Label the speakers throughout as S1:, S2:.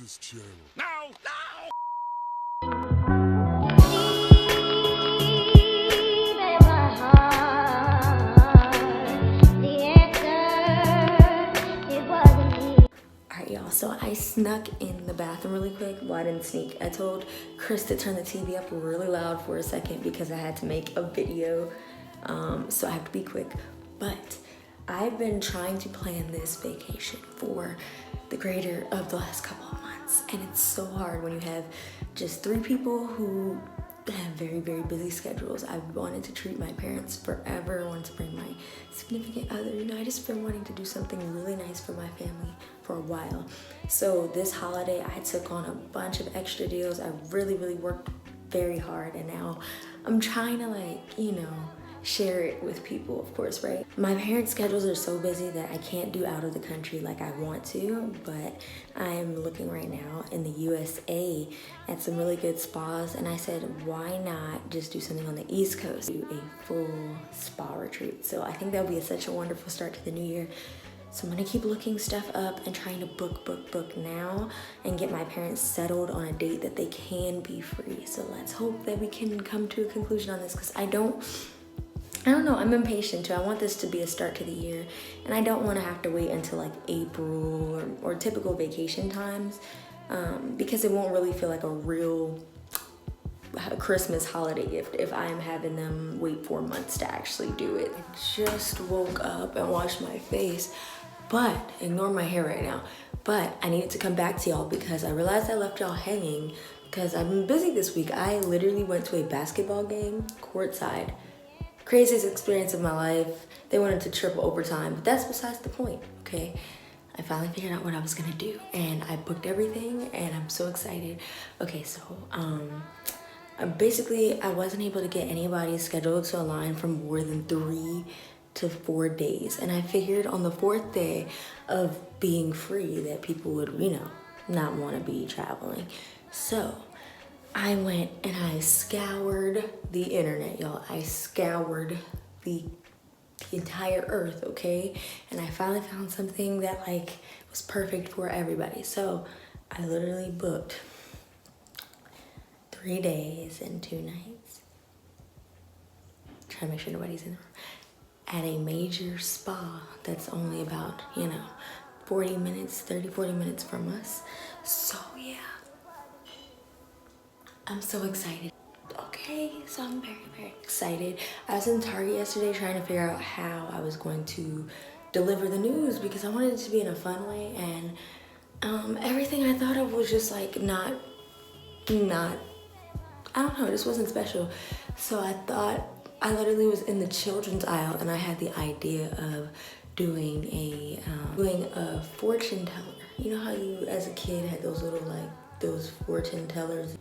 S1: this channel. No! No!
S2: Alright y'all, so I snuck in the bathroom really quick. Well, I didn't sneak. I told Chris to turn the TV up really loud for a second because I had to make a video. So I have to be quick. But I've been trying to plan this vacation for the greater of the last couple of months. And it's so hard when you have just 3 people who have very, very busy schedules. I've wanted to treat my parents forever. I wanted to bring my significant other. You know, I just been wanting to do something really nice for my family for a while. So this holiday, I took on a bunch of extra deals. I really, really worked very hard, and now I'm trying to, like, you know, share it with people, of course, right? My parents' schedules are so busy that I can't do out of the country like I want to, but I'm looking right now in the USA at some really good spas, and I said, why not just do something on the East Coast, do a full spa retreat. So I think that'll be such a wonderful start to the new year. So I'm gonna keep looking stuff up and trying to book now and get my parents settled on a date that they can be free. So let's hope that we can come to a conclusion on this, because I don't know, I'm impatient too. I want this to be a start to the year, and I don't want to have to wait until like April or typical vacation times, because it won't really feel like a real Christmas holiday gift if I'm having them wait 4 months to actually do it. I just woke up and washed my face, but ignore my hair right now. But I needed to come back to y'all because I realized I left y'all hanging because I've been busy this week. I literally went to a basketball game courtside. Craziest experience of my life. They went into triple overtime, but that's besides the point, okay? I finally figured out what I was gonna do, and I booked everything, and I'm so excited. Okay, so basically I wasn't able to get anybody scheduled to align for more than 3 to 4 days, and I figured on the 4th day of being free that people would, you know, not want to be traveling. So I went and I scoured the internet, y'all. I scoured the entire earth, okay? And I finally found something that, like, was perfect for everybody. So I literally booked 3 days and 2 nights. Try to make sure nobody's in the room. At a major spa that's only about, you know, 40 minutes, 30, 40 minutes from us. So yeah. I'm so excited. Okay, so I'm very, very excited. I was in Target yesterday trying to figure out how I was going to deliver the news because I wanted it to be in a fun way, and everything I thought of was just like not, I don't know, it just wasn't special. So I thought, I literally was in the children's aisle and I had the idea of doing a fortune teller. You know how you as a kid had those little, like, those fortune tellers?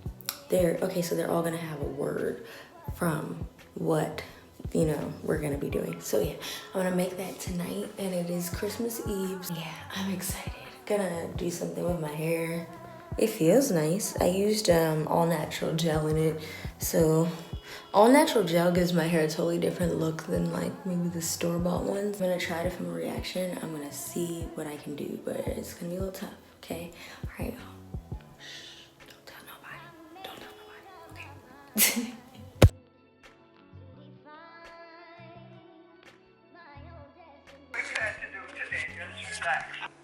S2: Okay, so they're all gonna have a word from what, you know, we're gonna be doing. So yeah, I'm gonna make that tonight, and it is Christmas Eve. Yeah, I'm excited. Gonna do something with my hair. It feels nice. I used all natural gel in it. So all natural gel gives my hair a totally different look than like maybe the store-bought ones. I'm gonna try to film a reaction. I'm gonna see what I can do, but it's gonna be a little tough, okay? All right, y'all.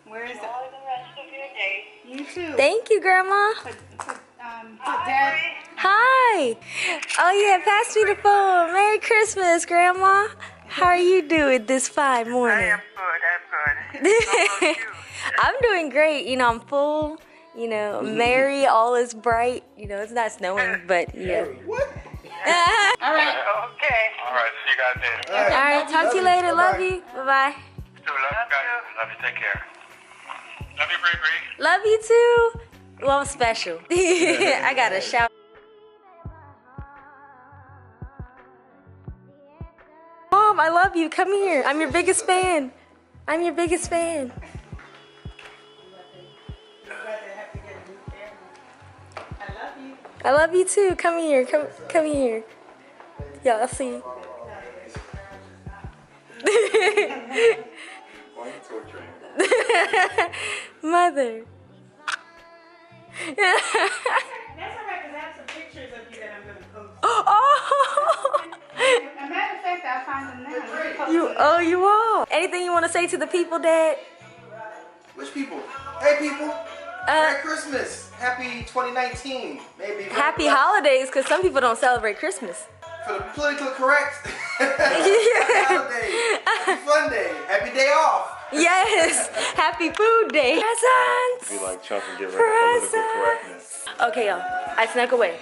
S3: Where is it? All the rest of your day. You too.
S2: Thank you, Grandma.
S3: Dad.
S2: Hi. Oh yeah, pass me the phone. Merry Christmas, Grandma. How are you doing this fine morning?
S3: I am good. How about you?
S2: I'm doing great. You know, I'm full. You know, merry, all is bright. You know, it's not snowing, but yeah.
S4: What?
S2: All right.
S3: Okay.
S5: All right, see you guys later.
S2: All right. Talk to you later. Love you. Bye bye.
S5: Love you guys. Love you. Take care. Love you, Bri.
S2: Love you too. Well, I'm special. I got a shout. Mom, I love you. Come here. I'm your biggest fan. I'm your biggest fan. I love you too. Come here. Come here. Yeah, I'll see you. Mother.
S3: That's alright, because I have some pictures of you that I'm going to post.
S2: Oh!
S3: As a matter of fact, I'll find them now.
S2: You are. Anything you want to say to the people, Dad?
S4: Which people? Hey people! Merry Christmas! Happy 2019! Maybe.
S2: Happy holidays, because some people don't celebrate Christmas.
S4: For the politically correct. Happy holiday. Happy fun day. Happy day off.
S2: Yes. Happy food day. Presents.
S6: Be like Trump and get rid of political correctness.
S2: Okay, y'all. I snuck away.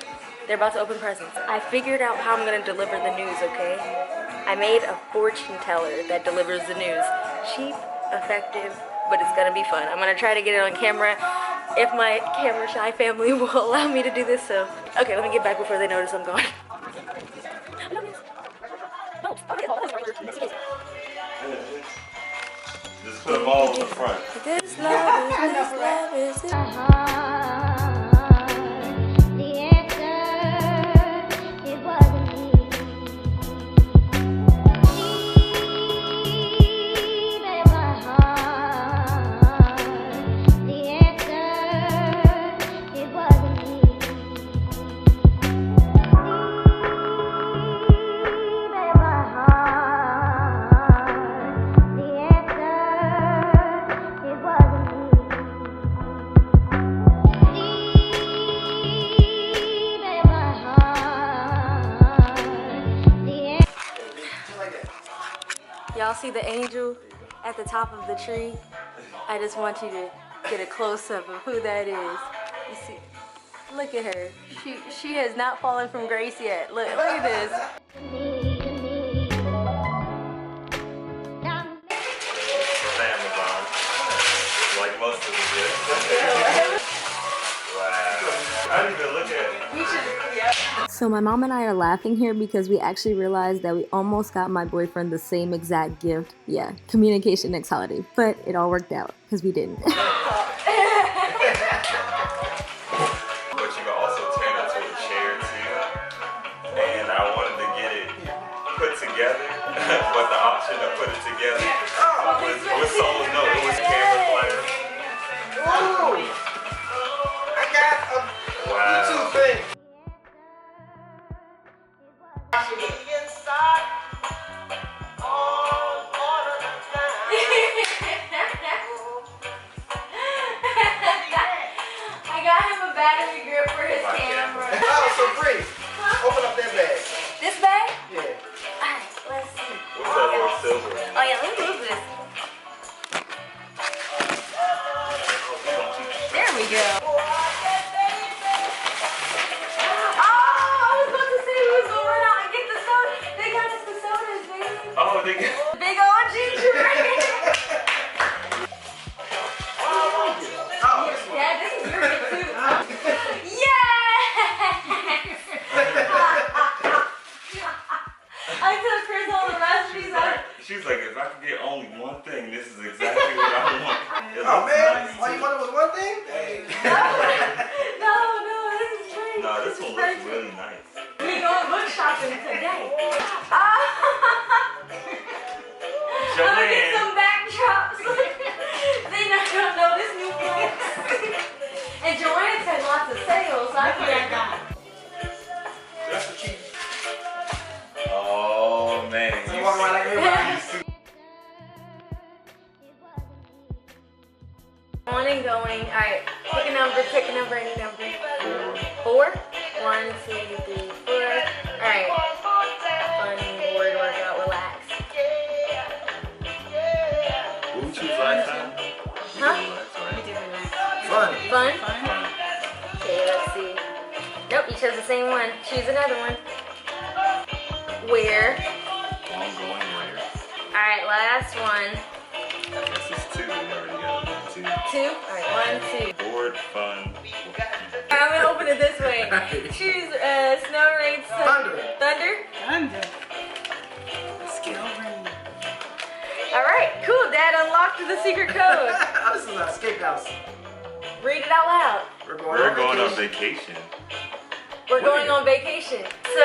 S2: They're about to open presents. I figured out how I'm gonna deliver the news, okay? I made a fortune teller that delivers the news. Cheap, effective, but it's gonna be fun. I'm gonna try to get it on camera if my camera shy family will allow me to do this, so. Okay, let me get back before they notice I'm gone.
S6: Just put them all in the front.
S2: This love is
S7: The answer, it wasn't me. Deep in my heart, the answer, it wasn't me. Deep in my heart, the answer, it wasn't me.
S2: Y'all see the angel at the top of the tree? I just want you to get a close-up of who that is. You see, look at her. She has not fallen from grace yet. Look at this.
S6: Amazon. Like most of the gifts. Wow. I didn't even look at it.
S2: So my mom and I are laughing here because we actually realized that we almost got my boyfriend the same exact gift. Yeah, communication next holiday. But it all worked out because we didn't.
S6: But you can also turn it to a chair too. And I wanted to get it put together, but the option to put it together was sold. No, it was camera flash.
S4: Ooh! I got a YouTube thing.
S2: I got him a battery grip for his camera.
S4: Oh, so Bri, open up that bag.
S2: This bag?
S4: Yeah.
S2: Alright, let's see.
S6: What's that little silver?
S2: Oh yeah, let me move this. There we go. Oh, I was about to say we was gonna run out and get the soda. They got us the sodas, baby.
S6: Oh, they get.
S2: Big old ginger. Yeah, this is your gift too. I took Chris all the recipes.
S6: She's like, if I could get only one thing, this is exactly what I want.
S4: Oh man, all you wanted was one thing?
S2: No, this is great.
S6: No, this one looks really nice.
S2: We going book shopping today. I'm gonna get some backdrops. They not gonna know this new place. And Joanne's had lots of sales, so I feel like
S4: That's the cheap.
S6: Oh man.
S4: You walk around like everybody.
S2: on and going. Alright, pick a number, any number. 4? 1, 2, 3, 4. Alright. Fun board workout, relax.
S6: What did we choose last time?
S2: Huh?
S4: Fun.
S2: Fun? Okay, let's see. Nope, you chose the same one. Choose another one. Where?
S6: Ongoing where?
S2: Alright, last one.
S6: I guess it's 2. We already got 2.
S2: 2? Alright, 1, 2.
S6: Board, fun.
S2: I'm gonna open it this way. Choose snow, rain,
S4: Thunder.
S2: Thunder?
S3: Thunder.
S2: Alright, cool. Dad unlocked the secret code.
S4: This is an escape house.
S2: Read it out loud.
S6: We're going on vacation.
S2: We're going on vacation. So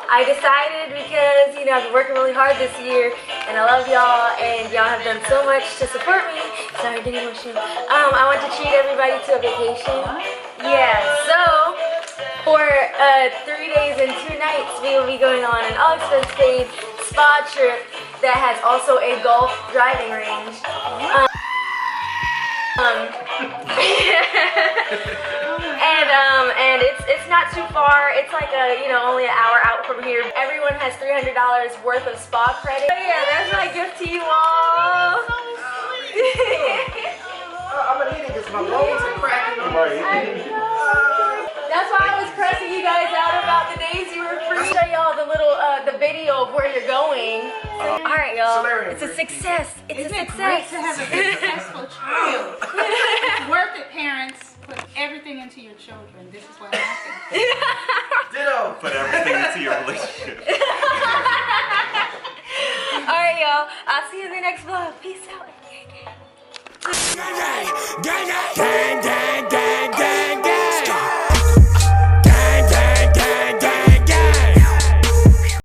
S2: I decided because, you know, I've been working really hard this year and I love y'all and y'all have done so much to support me. Sorry, getting emotional. I want to treat everybody to a vacation. Yeah, so for 3 days and 2 nights, we will be going on an all-expense paid spa trip that has also a golf driving range. And it's not too far. It's like only an hour out from here. Everyone has $300 worth of spa credit. So yeah, that's my gift to you all.
S4: I'm gonna eat it because my bones are cracking on my head.
S2: That's why I was pressing you guys out about the days you were free. Show y'all the little the video of where you're going. All right, y'all. It's a success. It's a success.
S3: Great to have a successful child. It's worth it, parents. Put everything into your children. This is what happens.
S4: Ditto.
S6: Put everything into your relationship.
S2: All right, y'all. I'll see you in the next vlog. Peace out.
S1: Gang, gang, gang, gang, gang.